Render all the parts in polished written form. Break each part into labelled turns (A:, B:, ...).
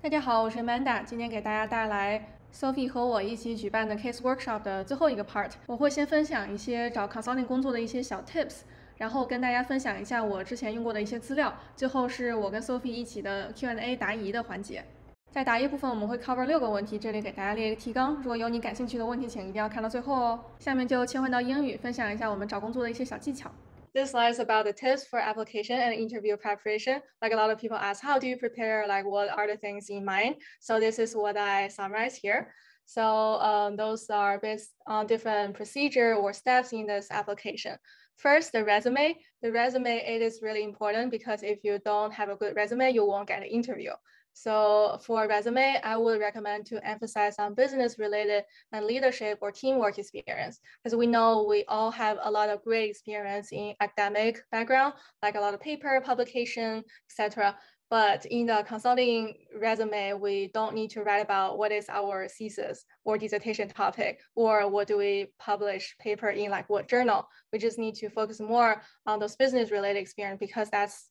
A: 大家好，我是 Amanda，今天给大家带来 Sophie 和我一起举办的 Case Workshop 的最后一个 part。我会先分享一些找 consulting 工作的一些小 tips，然后跟大家分享一下我之前用过的一些资料。最后是我跟 Sophie 一起的 Q&A 答疑的环节。在答疑部分，我们会 cover 6个问题，这里给大家列一个提纲。如果有你感兴趣的问题，请一定要看到最后哦。下面就切换到英语，分享一下我们找工作的一些小技巧。This slide is about the tips for application and interview preparation. Like a lot of people ask, how do you prepare? Like, what are the things in mind? So this is what I summarize here. So those are based on different procedure or steps in this application. First, the resume. The resume, it is really important because if you don't have a good resume, you won't get an interview. So for resume, I would recommend to emphasize on business related and leadership or teamwork experience, because we know we all have a lot of great experience in academic background, like a lot of paper, publication, etc. But in the consulting resume, we don't need to write about what is our thesis or dissertation topic, or what do we publish paper in, like what journal. We just need to focus more on those business related experience, because that's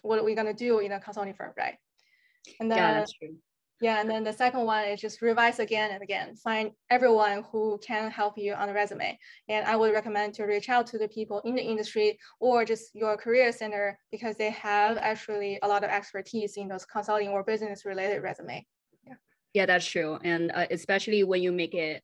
A: what we're going to do in a consulting firm, right? And then,
B: yeah, that's true.
A: Yeah, and then the second one is just revise again and again. Find everyone who can help you on the resume. And I would recommend to reach out to the people in the industry or just your career center, because they have actually a lot of expertise in those consulting or business related resume.
B: Yeah, that's true. And especially when you make it,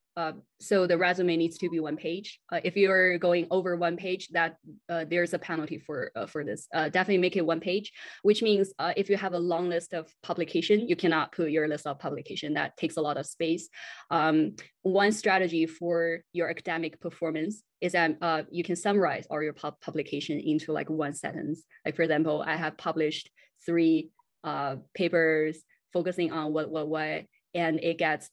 B: so the resume needs to be 1 page. If you're going over 1 page, that there's a penalty for this. Definitely make it 1 page, which means if you have a long list of publication, you cannot put your list of publication. That takes a lot of space. One strategy for your academic performance is that you can summarize all your publication into like 1 sentence. Like, for example, I have published 3 papers focusing on what, and it gets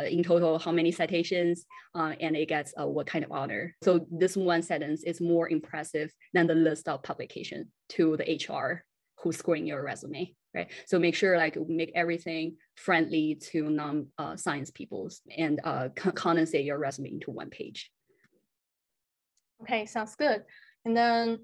B: in total how many citations, and it gets what kind of honor. So this 1 sentence is more impressive than the list of publication to the HR who's scoring your resume, right? So make sure like make everything friendly to non-science peoples, and condense your resume into 1 page.
A: Okay, sounds good. And then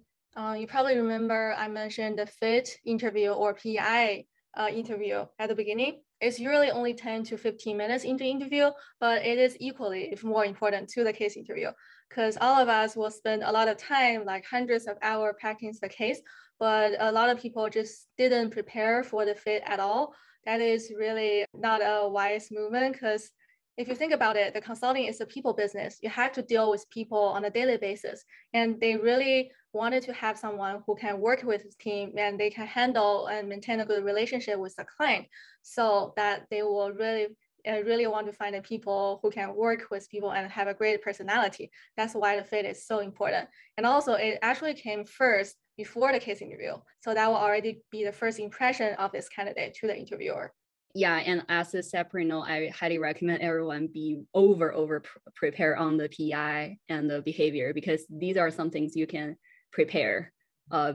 A: you probably remember I mentioned the FIT interview or PI interview at the beginning. It's usually only 10 to 15 minutes into interview, but it is equally, if more important, to the case interview, because all of us will spend a lot of time, like hundreds of hours practicing the case, but a lot of people just didn't prepare for the FIT at all. That is really not a wise movement, because if you think about it, the consulting is a people business. You have to deal with people on a daily basis, and they really wanted to have someone who can work with his team and they can handle and maintain a good relationship with the client, so that they will really want to find the people who can work with people and have a great personality. That's why the fit is so important. And also it actually came first before the case interview. So that will already be the first impression of this candidate to the interviewer.
B: Yeah, and as a separate note, I highly recommend everyone be over prepare on the PI and the behavior, because these are some things you can prepare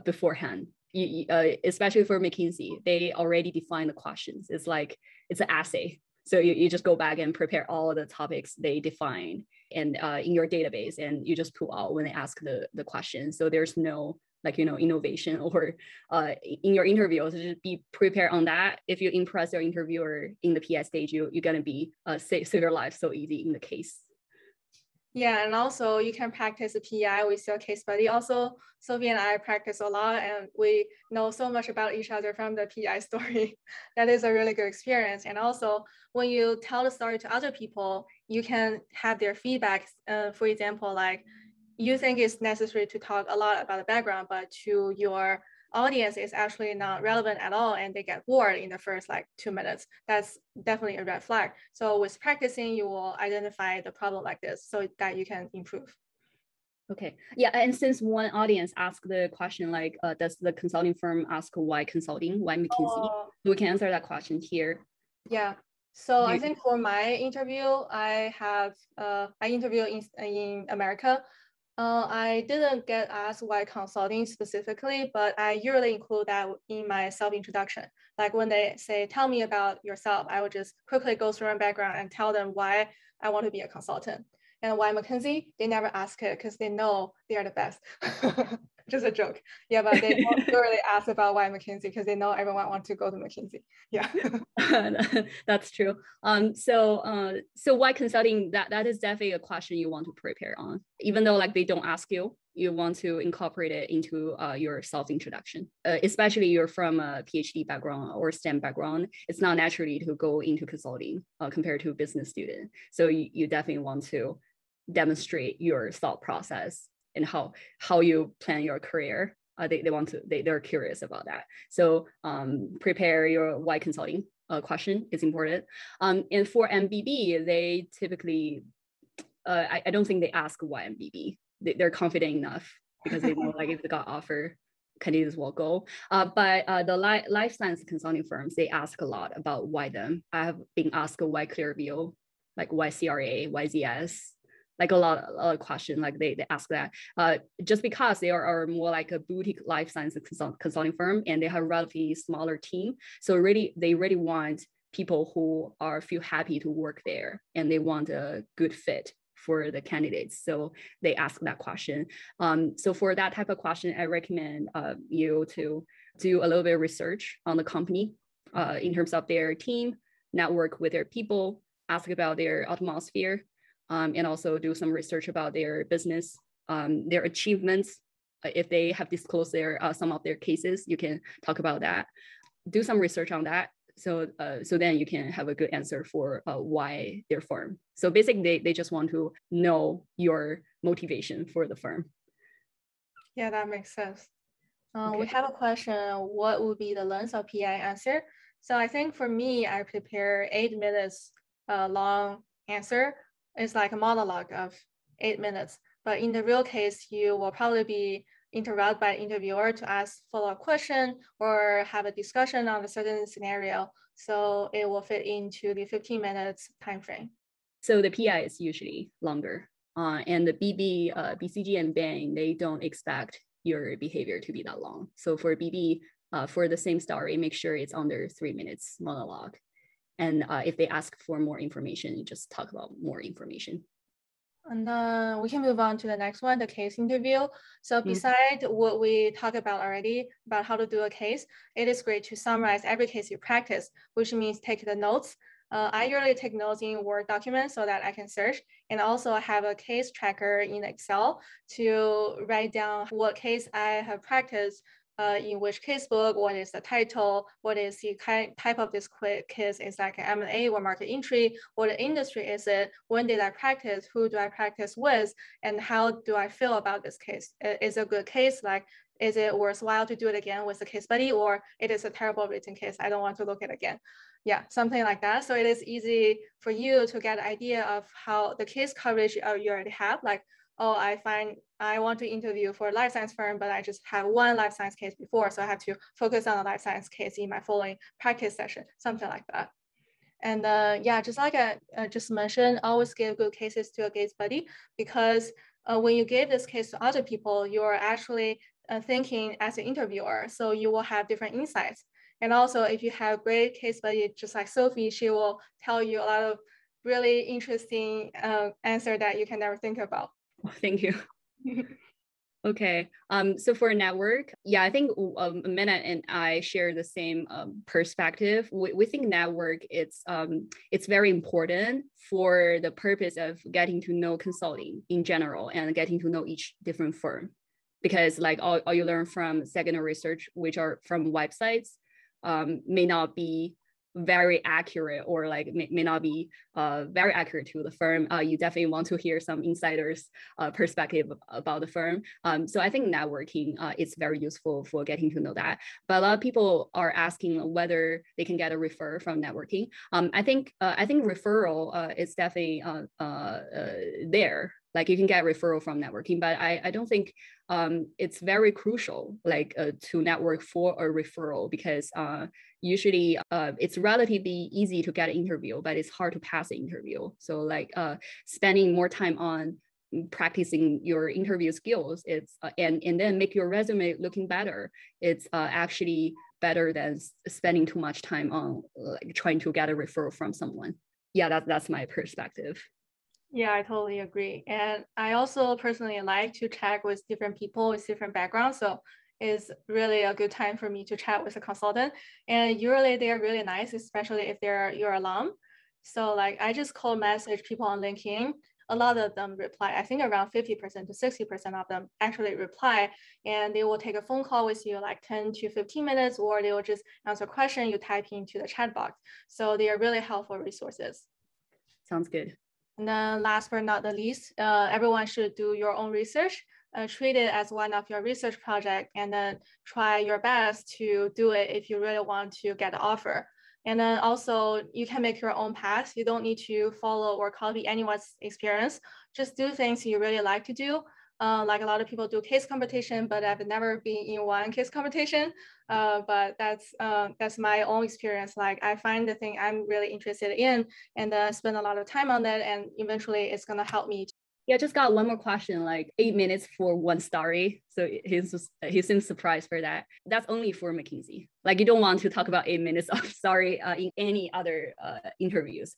B: beforehand. Especially for McKinsey, they already define the questions. It's like it's an essay. So you just go back and prepare all the topics they define and in your database, and you just pull out when they ask the question. So there's no innovation or in your interview. So just be prepared on that. If you impress your interviewer in the PI stage, you're gonna be save your life so easy in the case.
A: Yeah, and also you can practice a PI with your case buddy. Also, Sophie and I practice a lot, and we know so much about each other from the PI story. That is a really good experience. And also, when you tell the story to other people, you can have their feedback. For example, like you think it's necessary to talk a lot about the background, but to your audience is actually not relevant at all, and they get bored in the first like 2 minutes. That's definitely a red flag. So with practicing, you will identify the problem like this so that you can improve.
B: Okay. Yeah. And since one audience asked the question, like, does the consulting firm ask why consulting, why McKinsey? We can answer that question here.
A: Yeah. So I think for my interview, I interview in America. I didn't get asked why consulting specifically, but I usually include that in my self-introduction. Like when they say, tell me about yourself, I would just quickly go through my background and tell them why I want to be a consultant. And why McKinsey, they never ask it because they know they are the best. just a joke. Yeah, but they don't really ask about why McKinsey because they know everyone wants to go to McKinsey. Yeah.
B: That's true. So why consulting? That is definitely a question you want to prepare on, even though like they don't ask you. You want to incorporate it into your self-introduction, especially you're from a PhD background or STEM background. It's not naturally to go into consulting compared to a business student. So you definitely want to demonstrate your thought process and how you plan your career. They're curious about that. So prepare your why consulting question is important. And for MBB, they typically, I don't think they ask why MBB. They're confident enough because they know like if they got offer, candidates will go. But the life science consulting firms, they ask a lot about why them. I have been asked why Clearview, like why CRA, why ZS, like a lot of questions, like they ask that just because they are more like a boutique life science consulting firm and they have a relatively smaller team. So they really want people who feel happy to work there and they want a good fit for the candidates. So they ask that question. So for that type of question, I recommend you to do a little bit of research on the company in terms of their team, network with their people, ask about their atmosphere, and also do some research about their business, their achievements. If they have disclosed some of their cases, you can talk about that. Do some research on that. So then you can have a good answer for why their firm. So basically, they just want to know your motivation for the firm.
A: Yeah, that makes sense.
B: Okay.
A: We have a question, what would be the length of PI answer? So I think for me, I prepare 8 minutes long answer. It's like a monologue of 8 minutes. But in the real case, you will probably be interrupted by the interviewer to ask follow-up question or have a discussion on a certain scenario. So it will fit into the 15 minutes time frame.
B: So the PI is usually longer. And the BCG and Bain, they don't expect your behavior to be that long. So for BB, for the same story, make sure it's under 3 minutes monologue. And if they ask for more information, you just talk about more information.
A: And then we can move on to the next one, the case interview. So besides what we talked about already, about how to do a case, it is great to summarize every case you practice, which means take the notes. I usually take notes in Word documents so that I can search. And also I have a case tracker in Excel to write down what case I have practiced, in which casebook, what is the title, what is the type of this case, is like an M&A or market entry, what industry is it, when did I practice, who do I practice with, and how do I feel about this case? Is it a good case? Like, is it worthwhile to do it again with a case buddy, or it is a terrible written case, I don't want to look at it again? Yeah, something like that. So it is easy for you to get an idea of how the case coverage you already have, like, oh, I want to interview for a life science firm, but I just have one life science case before, so I have to focus on a life science case in my following practice session, something like that. And yeah, just like I just mentioned, always give good cases to a case buddy, because when you give this case to other people, you're actually thinking as an interviewer, so you will have different insights. And also, if you have great case buddy, just like Sophie, she will tell you a lot of really interesting answer that you can never think about.
B: Thank you. Okay. So for network, yeah, I think Amanda and I share the same perspective. We think network it's very important for the purpose of getting to know consulting in general and getting to know each different firm, because like all you learn from secondary research, which are from websites, may not be very accurate, or like may not be very accurate to the firm. You definitely want to hear some insiders' perspective about the firm. So I think networking is very useful for getting to know that. But a lot of people are asking whether they can get a referral from networking. I think referral is definitely there. Like you can get referral from networking, but I don't think it's very crucial like to network for a referral, because usually it's relatively easy to get an interview, but it's hard to pass the interview. So like spending more time on practicing your interview skills, it's and then make your resume looking better. It's actually better than spending too much time on like trying to get a referral from someone. Yeah, that's my perspective.
A: Yeah, I totally agree. And I also personally like to chat with different people with different backgrounds. So it's really a good time for me to chat with a consultant. And usually they are really nice, especially if they're your alum. So like I just cold message people on LinkedIn. A lot of them reply. I think around 50% to 60% of them actually reply. And they will take a phone call with you like 10 to 15 minutes, or they will just answer a question you type into the chat box. So they are really helpful resources.
B: Sounds good.
A: And then last but not the least, everyone should do your own research, treat it as one of your research project, and then try your best to do it if you really want to get the offer. And then also you can make your own path. You don't need to follow or copy anyone's experience. Just do things you really like to do. Like a lot of people do case competition, but I've never been in one case competition. But that's my own experience. Like I find the thing I'm really interested in and spend a lot of time on that. And eventually it's going to help me.
B: Yeah, just got one more question, like 8 minutes for one story. So he seems surprised for that. That's only for McKinsey. Like you don't want to talk about 8 minutes of story in any other interviews.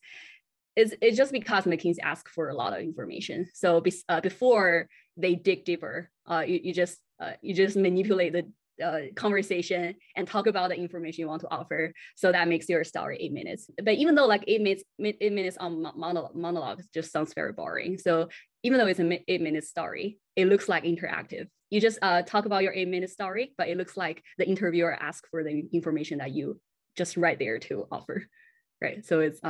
B: It's just because McKinsey asks for a lot of information. So before they dig deeper, you just manipulate the conversation and talk about the information you want to offer. So that makes your story 8 minutes. But even though like 8 minutes on monologue just sounds very boring. So even though it's an 8 minute story, it looks like interactive. You just talk about your 8 minute story, but it looks like the interviewer asks for the information that you just right there to offer, right? So it's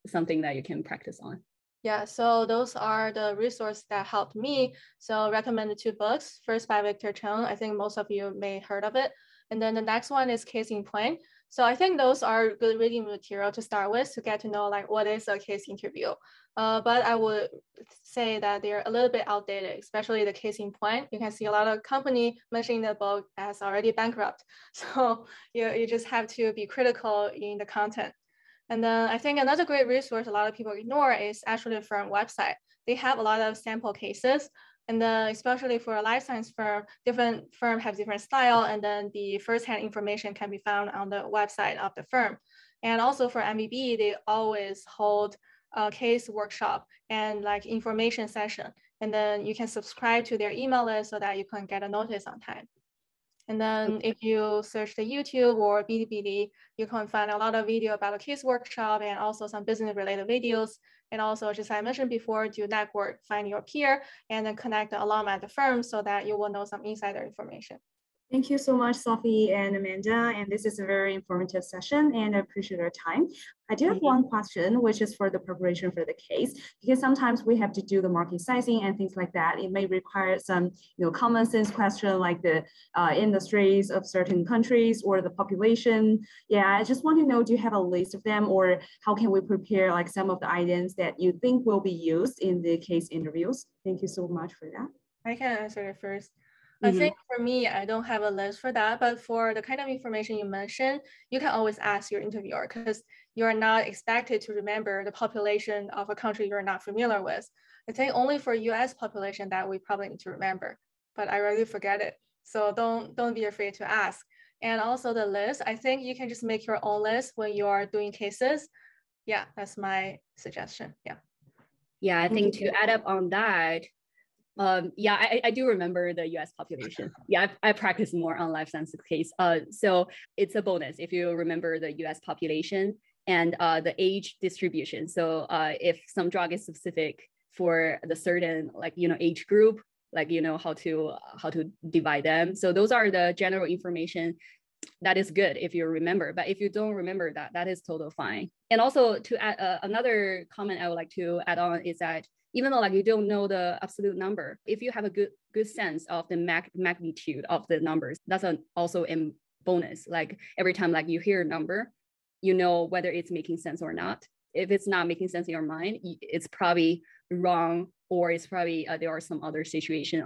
B: something that you can practice on.
A: Yeah, so those are the resources that helped me. So recommended 2 books. First by Victor Cheng. I think most of you may heard of it. And then the next one is Case in Point. So I think those are good reading material to start with to get to know like what is a case interview. But I would say that they're a little bit outdated, especially the Case in Point. You can see a lot of company mentioning the book as already bankrupt. So you just have to be critical in the content. And then I think another great resource a lot of people ignore is actually the firm website. They have a lot of sample cases. And then especially for a life science firm, different firms have different style. And then the firsthand information can be found on the website of the firm. And also for MBB, they always hold a case workshop and like information session. And then you can subscribe to their email list so that you can get a notice on time. And then if you search the YouTube or Bilibili, you can find a lot of video about a case workshop and also some business related videos. And also, just as I mentioned before, do network, find your peer, and then connect the alum at the firm so that you will know some insider information.
C: Thank you so much, Sophie and Amanda. And this is a very informative session and I appreciate your time. I do have one question, which is for the preparation for the case, because sometimes we have to do the market sizing and things like that. It may require some common sense question like the industries of certain countries or the population. Yeah, I just want to know, do you have a list of them or how can we prepare like some of the items that you think will be used in the case interviews? Thank you so much for that.
A: I can answer it first. I think for me, I don't have a list for that, but for the kind of information you mentioned, you can always ask your interviewer because you're not expected to remember the population of a country you're not familiar with. I think only for US population that we probably need to remember, but I rarely forget it. So don't be afraid to ask. And also the list, I think you can just make your own list when you are doing cases. Yeah, that's my suggestion. Yeah.
B: Yeah, I think to add up on that, I do remember the US population. Yeah, I practice more on life sciences case. So it's a bonus if you remember the US population and the age distribution. So if some drug is specific for the certain age group, how to divide them. So those are the general information that is good if you remember. But if you don't remember that, that is totally fine. And also to add another comment I would like to add on is that even though you don't know the absolute number, if you have a good sense of the magnitude of the numbers, that's also a bonus. Like every time you hear a number, you know whether it's making sense or not. If it's not making sense in your mind, it's probably wrong, or it's probably there are some other situation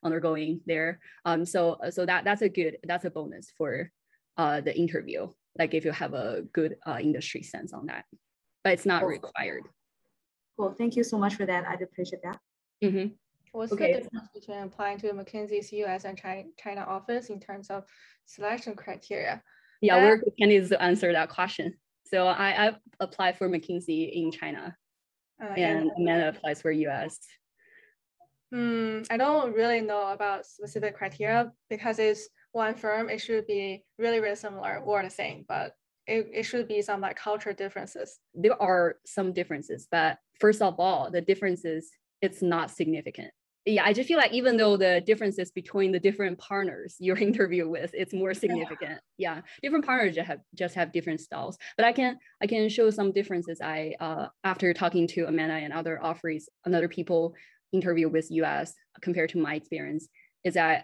B: undergoing there. So that's a bonus for the interview. Like if you have a good industry sense on that, but it's not required.
C: Cool. Thank you so much for that. I'd appreciate that.
A: What's the difference between applying to McKinsey's US and China office in terms of selection criteria?
B: Yeah, we're good candidates to answer that question. So I've applied for McKinsey in China. and Amanda applies for US.
A: I don't really know about specific criteria because it's one firm. It should be really, really similar or the same, but it should be some like culture differences.
B: There are some differences, but first of all, the differences, it's not significant. Yeah, I just feel like even though the differences between the different partners you're interview with, it's more significant. Yeah, different partners just have different styles. But I can show some differences. After talking to Amanda and other offerings and other people interview with US compared to my experience, is that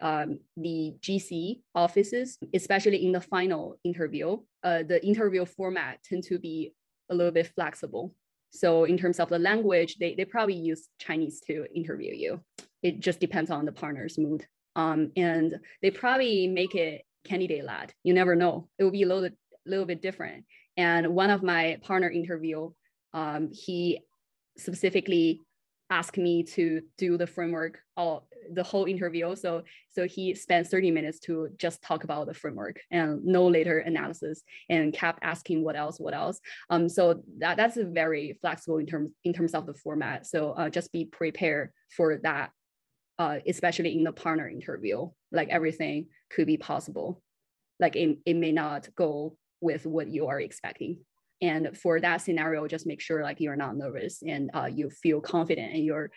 B: the GC offices, especially in the final interview, the interview format tend to be a little bit flexible. So in terms of the language, they probably use Chinese to interview you. It just depends on the partner's mood. And they probably make it candidate-led. You never know. It will be a little bit different. And one of my partner interview, he specifically asked me to do the framework the whole interview. So he spent 30 minutes to just talk about the framework and no later analysis, and kept asking what else. So that's a very flexible in terms of the format. So just be prepared for that, especially in the partner interview. Like everything could be possible. Like it may not go with what you are expecting. And for that scenario, just make sure like you're not nervous and you feel confident, and you're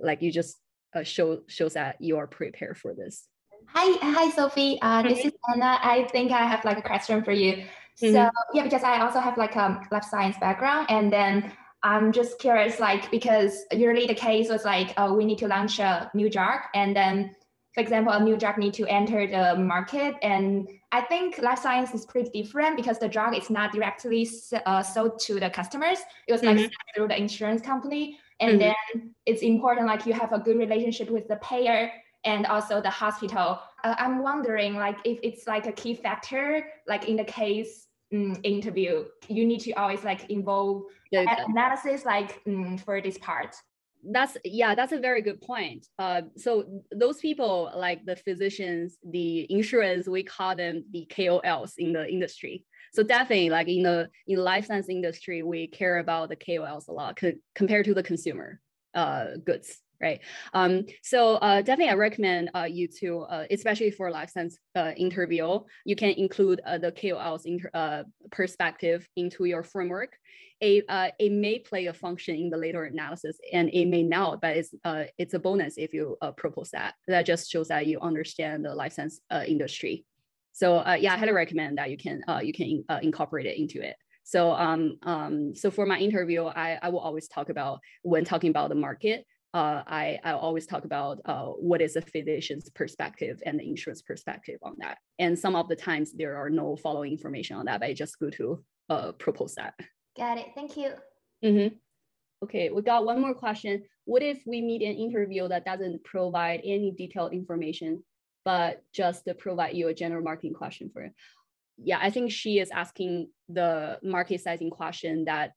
B: like you just shows that you are prepared for this.
D: Hi, Sophie. This is Anna. I think I have like a question for you. So yeah, because I also have like a life science background, and then I'm just curious, like, because usually the case was like, we need to launch a new drug, and then, for example, a new drug need to enter the market. And I think life science is pretty different because the drug is not directly sold to the customers. It was like through the insurance company. And then it's important, like you have a good relationship with the payer and also the hospital. I'm wondering, like, if it's like a key factor, like in the case interview, you need to always like involve analysis, like for this part.
B: That's a very good point. So those people, like the physicians, the insurance, we call them the KOLs in the industry. So definitely, like in the life science industry, we care about the KOLs a lot compared to the consumer goods, right? So definitely, I recommend you to, especially for life science interview, you can include the KOLs perspective into your framework. It may play a function in the later analysis, and it may not, but it's a bonus if you propose that. That just shows that you understand the life science industry. So yeah, I highly recommend that you can incorporate it into it. So so for my interview, I will always talk about, when talking about the market, I always talk about what is a physician's perspective and the insurance perspective on that. And some of the times there are no following information on that, but it's just good to propose that.
D: Got it. Thank you.
B: Okay, we got one more question. What if we meet an interview that doesn't provide any detailed information, but just to provide you a general marketing question for it? Yeah, I think she is asking the market sizing question that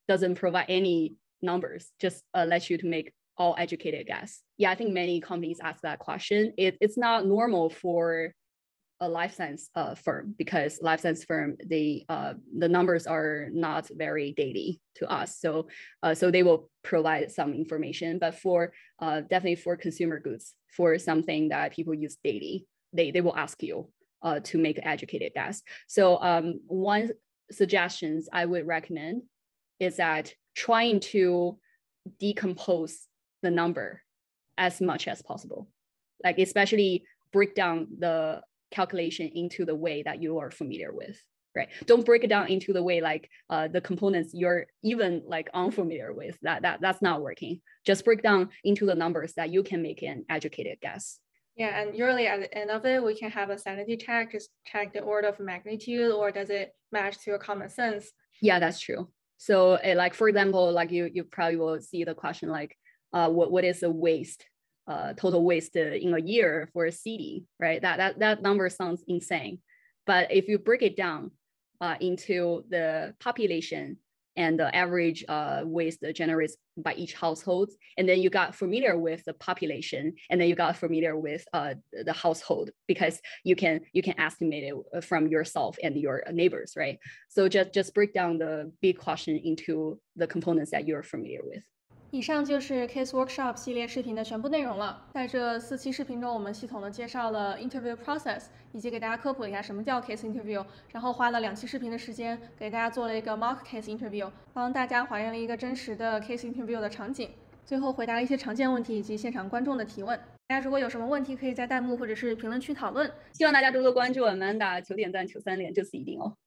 B: doesn't provide any numbers, just lets you to make all educated guess. Yeah, I think many companies ask that question. It's not normal for a life science firm, because life science firm, the numbers are not very daily to us. So they will provide some information, but for definitely for consumer goods, for something that people use daily, they will ask you to make an educated guess. So one suggestions I would recommend is that trying to decompose the number as much as possible, like especially break down the calculation into the way that you are familiar with, right? Don't break it down into the way like the components you're even like unfamiliar with. That's not working. Just break down into the numbers that you can make an educated guess.
A: Yeah, and usually at the end of it, we can have a sanity check, just check the order of magnitude, or does it match to your common sense?
B: Yeah, that's true. So like, for example, like you probably will see the question like, what is the waste, total waste in a year for a city, right? That number sounds insane. But if you break it down into the population and the average waste generated by each household, and then you got familiar with the population, and then you got familiar with the household, because you can estimate it from yourself and your neighbors, right? So just break down the big question into the components that you're familiar with.
A: 以上就是 Case Workshop 系列视频的全部内容了。在这4期视频中，我们系统的介绍了 interview process， 以及给大家科普了一下什么叫 case interview， 然后花了2期视频的时间给大家做了一个 mock case interview， 帮大家还原了一个真实的 case interview 的场景，最后回答了一些常见问题以及现场观众的提问。大家如果有什么问题，可以在弹幕或者是评论区讨论。
B: 希望大家多多关注 Amanda 9点赞9三连，这次一定哦。